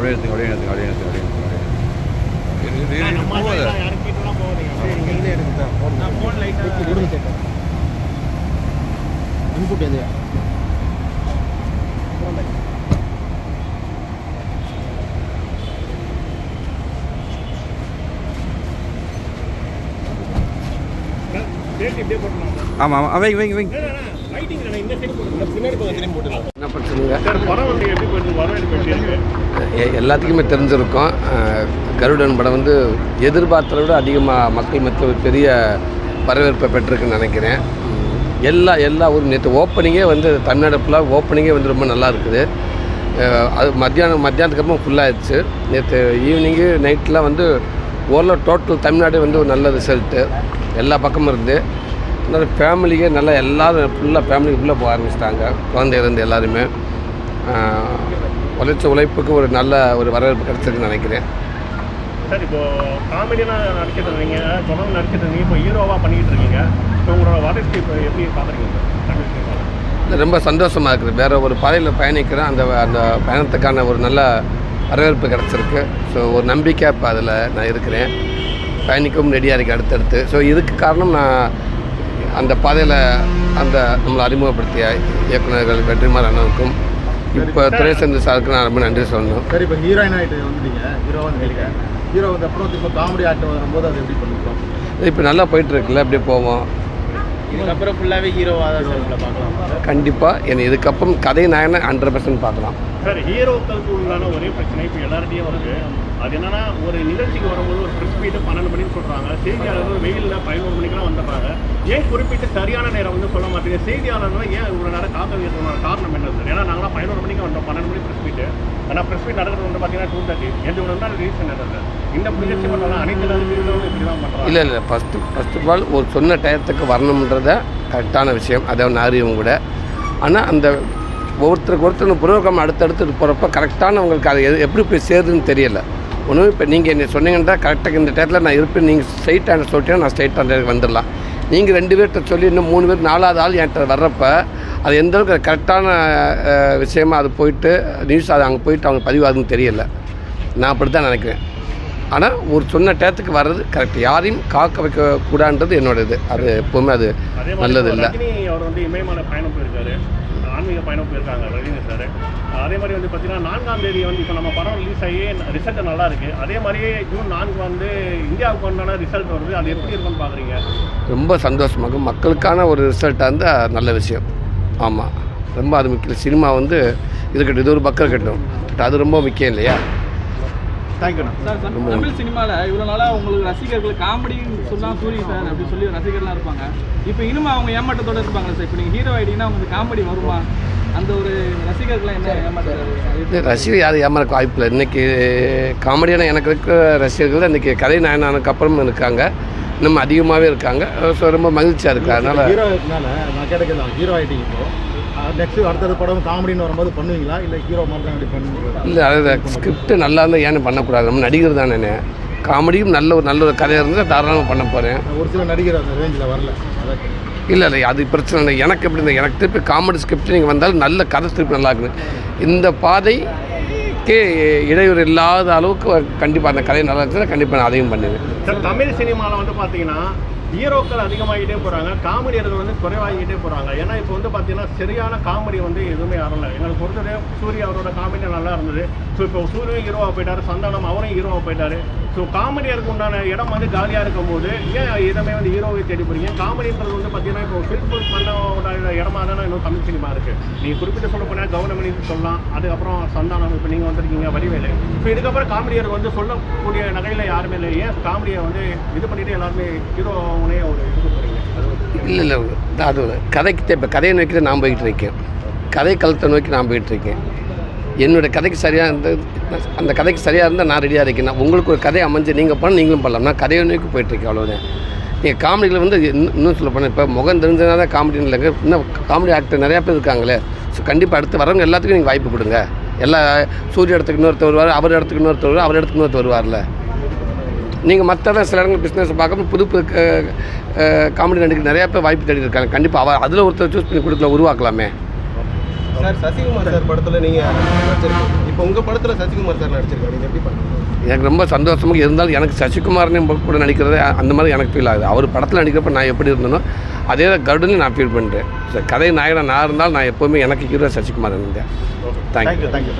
அப்படியே எடுத்துங்க அப்படியே எடுத்துங்க அப்படியே எடுத்துங்க அப்படியே இன்புட் எது ஆமாம் ஆமாம் வைங்க வைங்க வைங்க. என்ன பிரச்சனைங்க? எல்லாத்துக்குமே தெரிஞ்சிருக்கும். கருடன் படம் வந்து எதிர்பார்த்ததை விட அதிகமாக மக்கள் மத்தியில் ஒரு பெரிய வரவேற்பை பெற்றிருக்குன்னு நினைக்கிறேன். எல்லா ஒரு நேற்று ஓப்பனிங்கே வந்து தமிழ்நாடு ஃபுல்லாக ஓப்பனிங்கே வந்து ரொம்ப நல்லா இருக்குது. அது மத்தியானத்துக்கு அப்புறம் ஃபுல்லாகிடுச்சு. நேற்று ஈவினிங்கு நைட்லாம் வந்து ஓரளவு டோட்டல் தமிழ்நாடு வந்து ஒரு நல்ல ரிசல்ட்டு எல்லா பக்கமும் இருந்து. நல்ல ஃபேமிலிக்கே நல்லா எல்லோரும் ஃபுல்லாக ஃபேமிலிக்குள்ளே போக ஆரம்பிச்சிட்டாங்க. குழந்தையிலேருந்து எல்லாருமே உழைப்புக்கு ஒரு நல்ல ஒரு வரவேற்பு கிடச்சிருக்குன்னு நினைக்கிறேன். சார் இப்போது காமெடியெலாம் நடிக்கிறது நீங்கள் தொடர்ந்து நடிக்கிறது இப்போ ஹீரோவாக பண்ணிக்கிட்டு இருக்கீங்க. இப்போ உங்களோட வளர்ச்சி இப்போ எப்படி பார்க்குறீங்க சார்? ரொம்ப சந்தோஷமாக இருக்குது. வேறு ஒரு பாதையில் பயணிக்கிறேன். அந்த பயணத்துக்கான ஒரு நல்ல வரவேற்பு கிடச்சிருக்கு. ஸோ ஒரு நம்பிக்கை இப்போ அதில் நான் இருக்கிறேன். பயணிக்கவும் ரெடியாக இருக்கேன் அடுத்தடுத்து. ஸோ இதுக்கு காரணம் நான் அந்த பாதையில் நம்மளை அறிமுகப்படுத்திய இயக்குநர்கள் வெற்றிமாறன் அண்ணனுக்கும் இப்போ துரைசந்திர சாருக்கு நான் ரொம்ப நன்றி சொல்லணும். சரி, இப்போ ஹீரோயின் ஆகிட்டு வந்துட்டீங்க, ஹீரோ வந்துட்டீங்க. ஹீரோ வந்து அப்புறம் இப்போ காமெடி ஆக்டர் வரும்போது அது எப்படி பண்ணிக்கிறோம்? இப்போ நல்லா போயிட்டுருக்குல்ல, அப்படியே போவோம். இதுக்கப்புறம் ஃபுல்லாகவே ஹீரோவாக தான் சார் பார்க்கலாம். கண்டிப்பாக இதுக்கப்புறம் கதை நாயனை 100% பார்க்கலாம். சார், ஹீரோக்களுக்கு உள்ளான ஒரே பிரச்சனை இப்போ எல்லார்ட்டையும் வருது. அது என்னன்னா, ஒரு நிகழ்ச்சிக்கு வரும்போது ஒரு ப்ரெஸ் மீட்டு 12 மணின்னு சொல்கிறாங்க. செய்தியாளர்கள் வெயிலில் 11 மணிக்கெலாம் வந்துடுறாங்க. ஏன் குறிப்பிட்டு சரியான நேரம் வந்து சொல்ல மாட்டேங்க? செய்தியாளர்கள் ஏன் இவ்வளோ நேரம் காக்க வைக்கிறதுனால காரணம் என்ன சார்? ஏன்னா நாங்களாம் 11 மணிக்கு வந்தோம், 12 மணி ப்ரெஸ் மீட்டு. ஆனால் ப்ரெஸ் மீட் நடக்கிறது வந்து பார்த்தீங்கன்னா 2:30. எது ஒன்று தான் ரீசன் என்ன சார்? இந்த நிகழ்ச்சி பண்ணலாம் அனைத்து நிகழ்ச்சிகளும் இப்படி தான் பண்ணுறாங்க. இல்லை ஃபஸ்ட் ஆஃப் ஆல் ஒரு சொன்ன டயத்துக்கு வரணுன்றத கரெக்டான விஷயம். அதை ஒன்று அறிவும் கூட. ஆனால் அந்த ஒருத்தருக்கு புரோகிராம் அடுத்தடுத்து போகிறப்ப கரெக்டானவங்களுக்கு அது எப்படி போய் சேருதுன்னு தெரியலை. ஒன்றும் இப்போ நீங்கள் என்ன சொன்னீங்கன்னா கரெக்டாக இந்த டயத்தில் நான் இருப்பேன், நீங்கள் ஸ்ட்ரைட்டாக சொல்லிட்டீங்கன்னா நான் ஸ்ட்ரைட்டாக அந்த வந்துடலாம். நீங்கள் 2 பேர்கிட்ட சொல்லி இன்னும் 3 பேர் 4வது ஆள் என்கிட்ட வர்றப்ப அது எந்தளவுக்கு கரெக்டான விஷயமா அது போயிட்டு நியூஸ் அது அங்கே போயிட்டு அவங்க பதிவாகுதுன்னு தெரியலை. நான் அப்படி தான் நினைக்கிறேன். ஆனால் ஒரு சொன்ன டயத்துக்கு வர்றது கரெக்ட். யாரையும் காக்க வைக்கக்கூடாதுன்றது என்னோட இது. அது எப்போவுமே அது நல்லது இல்லை. அவர் வந்து இமயமலை பயணம் போயிருக்காரு, ஆன்மீக பயணம் போயிருக்காங்க ரஜினி சார். அதே மாதிரி வந்து பார்த்தீங்கன்னா 4ஆம் தேதி வந்து இப்போ நம்ம படம் ரிலீஸ் ஆகி ரிசல்ட் நல்லா இருக்குது. அதே மாதிரியே ஜூன் 4 வந்து இந்தியாவுக்கு வந்தான ரிசல்ட் வருது. அது எப்படி இருக்குன்னு பார்க்குறீங்க? ரொம்ப சந்தோஷமாக மக்களுக்கான ஒரு ரிசல்ட்டாக இருந்தால் நல்ல விஷயம். ஆமாம், ரொம்ப அது முக்கியம். சினிமா வந்து இருக்கட்டும், இது ஒரு பக்கம் இருக்கட்டும், பட் அது ரொம்ப முக்கியம் இல்லையா? தேங்க்யூண்ணா. சார், தமிழ் சினிமாவில் இவ்வளோ நாளாக உங்களுக்கு ரசிகர்கள் காமெடின்னு சொன்னால் சூரிய சார் அப்படி சொல்லி ரசிகர்லாம் இருப்பாங்க. இப்போ இனிமே அவங்க ஏமாற்றத்தோடு இருப்பாங்களா சார்? இப்போ நீங்கள் ஹீரோ ஆகிட்டீங்கன்னா உங்களுக்கு காமெடி வருமா? அந்த ஒரு ரசிகர்கள்லாம் என்ன ஏமாற்ற? ரசிகர் யாரும் ஏமாறக்க வாய்ப்பு இல்லை. இன்றைக்கி காமெடியான எனக்கு இருக்கிற ரசிகர்கள் இன்றைக்கி கதை நாயனானுக்கு அப்புறம் இருக்காங்க, இன்னும் அதிகமாகவே இருக்காங்க. ஸோ ரொம்ப மகிழ்ச்சியாக இருக்குது. அதனால் ஹீரோனால நான் கேட்கலாம், ஹீரோ ஆகிட்டீங்க, இப்போ நெக்ஸ்ட்டு அடுத்தது படம் காமெடின்னு வரும்போது பண்ணுவீங்களா, இல்லை ஹீரோ மாதிரி தான் அப்படி பண்ணுவீங்களா? இல்லை, அது ஸ்கிரிப்ட்டு நல்லா இருந்தால் ஏன்னு பண்ணக்கூடாது? நம்ம நடிகர் தான். நான் காமெடியும் நல்ல ஒரு கதையாக இருந்தால் தாராளமாக பண்ண போகிறேன். ஒரு சில நடிகர் அந்த ரேஞ்சில் வரல. இல்லை அது பிரச்சனை இல்லை. எனக்கு எப்படி இந்த எனக்கு திருப்பி காமெடி ஸ்கிரிப்ட் நீங்கள் வந்தாலும் நல்ல கதை திருப்பி நல்லா இருக்குது. இந்த பாதைக்கு இடையூறு இல்லாத அளவுக்கு கண்டிப்பாக அந்த கதை நல்லா இருந்துச்சுன்னா கண்டிப்பாக நான் அதையும் பண்ணுவேன். சார், தமிழ் சினிமாவில் வந்து பார்த்தீங்கன்னா ஹீரோக்கள் அதிகமாகிட்டே போகிறாங்க, காமெடியர்கள் வந்து குறைவாகிக்கிட்டே போகிறாங்க. ஏன்னா இப்போ வந்து பார்த்தீங்கன்னா சரியான காமெடி வந்து எதுவுமே வரல. எங்களுக்கு பொறுத்தவரை சூர்யா அவரோட காமெடி நல்லா இருந்தது. ஸோ இப்போ சூரியன் ஹீரோவாக போயிட்டார், சந்தானம் அவரும் ஹீரோவாக போயிட்டார். ஸோ காமெடியருக்கு உண்டான இடம் வந்து காலியாக இருக்கும் போது ஏன் எதுவுமே வந்து ஹீரோவை தேடி போகிறீங்க? காமெடின்றது வந்து பார்த்தீங்கன்னா இப்போ ஃபில்ஃபுல் பண்ண இடமா தானே இன்னும் தமிழ் சினிமா இருக்குது. நீங்கள் குறிப்பிட்டு சொல்ல போனால் கவர்மெண்ட் சொல்லலாம், அதுக்கப்புறம் சந்தானம், இப்போ நீங்கள் வந்திருக்கீங்க வடிவேலு. இப்போ இதுக்கப்புறம் காமெடியருக்கு வந்து சொல்லக்கூடிய நகையில் யாருமே இல்லை. ஏன் காமெடியை வந்து இது பண்ணிவிட்டு எல்லாருமே ஹீரோ ஒரு இது போகிறீங்க? இல்லை அது கதைக்கு இப்போ கதையை நோக்கி நான் போய்கிட்டு இருக்கேன். கதை களத்தை நோக்கி நான் போயிட்டுருக்கேன். என்னோடய கதைக்கு சரியாக இருந்தது, அந்த கதைக்கு சரியாக இருந்தால் நான் ரெடியாக இருக்கேன். உங்களுக்கு ஒரு கதை அமைஞ்சு நீங்கள் பண்ண நீங்களும் பண்ணலாம். நான் கதையை நோக்கி போயிட்டுருக்கேன், அவ்வளோதான். நீங்கள் காமெடியில் வந்து இன்னும் சொல்ல போனால் இப்போ முகம் தெரிஞ்சதுனால தான் காமெடின்னு இல்லைங்க, இன்னும் காமெடி ஆக்டர் நிறையா பேர் இருக்காங்களே. ஸோ கண்டிப்பாக அடுத்து வரவங்க எல்லாத்துக்கும் நீங்கள் வாய்ப்பு கொடுங்க. எல்லா சூரிய இடத்துக்கு இன்னொருத்தர் வருவார், அவர் இடத்துக்கு இன்னொருத்தர் வருவார், அவர் இடத்துக்கு இன்னொருத்தர் வருவார்ல. நீங்கள் மற்ற சில இடங்கள் பிஸ்னஸ் பார்க்கும்போது புது காமெடி நடிக்க நிறையா பேர் வாய்ப்பு தேடி இருக்காங்க. கண்டிப்பாக அதில் ஒருத்தர் சூஸ் பண்ணி கொடுக்கல உருவாக்கலாமே. சார் சசிகுமார் சார் படத்தில் நீங்கள் நடிச்சிருக்கீங்க. இப்போ உங்கள் படத்தில் சசிகுமார் சார் நடிச்சிருக்காரு. இது எப்படி பண்ணுறீங்க? எனக்கு ரொம்ப சந்தோஷமாக இருந்தாலும் எனக்கு சசிகுமாரனே கூட நடிக்கிறது அந்த மாதிரி எனக்கு ஃபீல் ஆகுது. அவர் படத்தில் நடிக்கிறப்ப நான் எப்படி இருந்தனோ அதே தான் கருடுன்னு நான் ஃபீல் பண்ணுறேன். கதை நாயகனாக நான் இருந்தாலும் நான் எப்போவுமே எனக்கு ஹீரோ சசிகுமார் இருந்தேன். தேங்க்யூ. தேங்க்யூ.